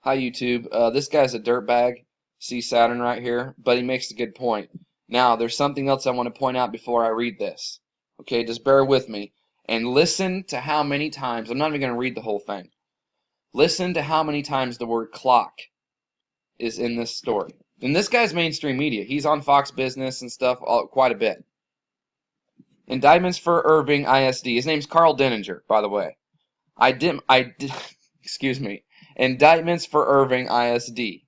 Hi YouTube. This guy's a dirtbag. See Saturn right here, but he makes a good point. Now, there's something else I want to point out before I read this. Okay, just bear with me and listen to how many times, I'm not even going to read the whole thing. Listen to how many times the word clock is in this story. And this guy's mainstream media. He's on Fox Business and stuff quite a bit. Indictments for Irving ISD. His name's Carl Denninger, by the way. Excuse me. Indictments for Irving ISD.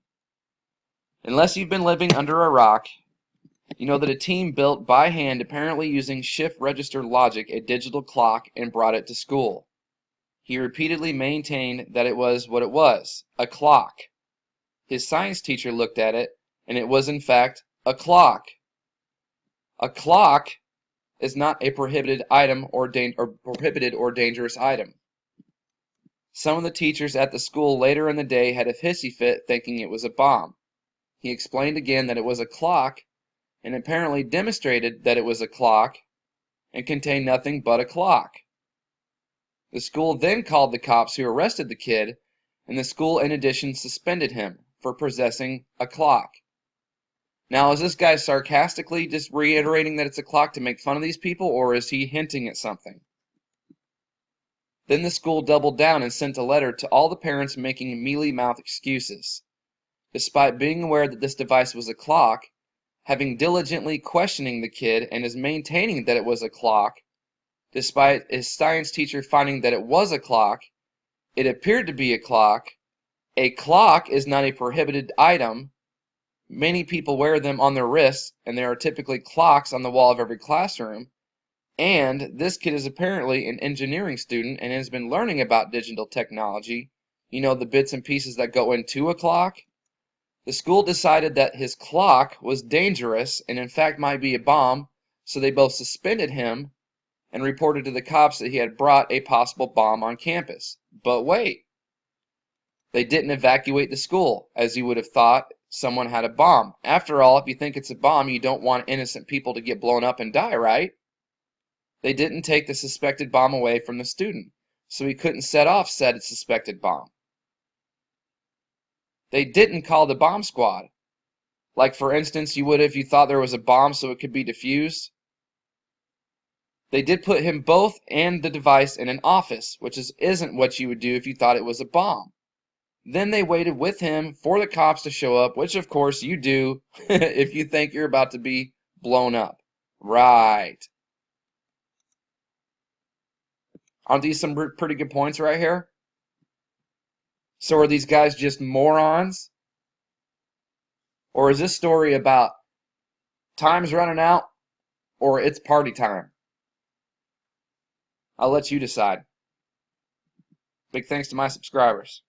Unless you've been living under a rock, you know that a team built by hand, apparently using shift register logic, a digital clock and brought it to school. He repeatedly maintained that it was what it was, a clock. His science teacher looked at it, and it was in fact a clock. A clock is not a prohibited item or prohibited or dangerous item. Some of the teachers at the school later in the day had a hissy fit thinking it was a bomb. He explained again that it was a clock and apparently demonstrated that it was a clock and contained nothing but a clock. The school then called the cops who arrested the kid, and the school in addition suspended him for possessing a clock. Now, is this guy sarcastically just reiterating that it's a clock to make fun of these people, or is he hinting at something? Then the school doubled down and sent a letter to all the parents making mealy-mouthed excuses. Despite being aware that this device was a clock, having diligently questioning the kid and is maintaining that it was a clock, despite his science teacher finding that it was a clock, it appeared to be a clock. A clock is not a prohibited item. Many people wear them on their wrists, and there are typically clocks on the wall of every classroom. And this kid is apparently an engineering student and has been learning about digital technology. You know, the bits and pieces that go into a clock. The school decided that his clock was dangerous and in fact might be a bomb, so they both suspended him and reported to the cops that he had brought a possible bomb on campus. But wait, they didn't evacuate the school, as you would have thought someone had a bomb. After all, if you think it's a bomb, you don't want innocent people to get blown up and die, right? They didn't take the suspected bomb away from the student, so he couldn't set off said suspected bomb. They didn't call the bomb squad, like for instance you would if you thought there was a bomb so it could be defused. They did put him both and the device in an office, which isn't what you would do if you thought it was a bomb. Then they waited with him for the cops to show up, which of course you do if you think you're about to be blown up. Right. Aren't these some pretty good points right here? So are these guys just morons? Or is this story about time's running out or it's party time? I'll let you decide. Big thanks to my subscribers.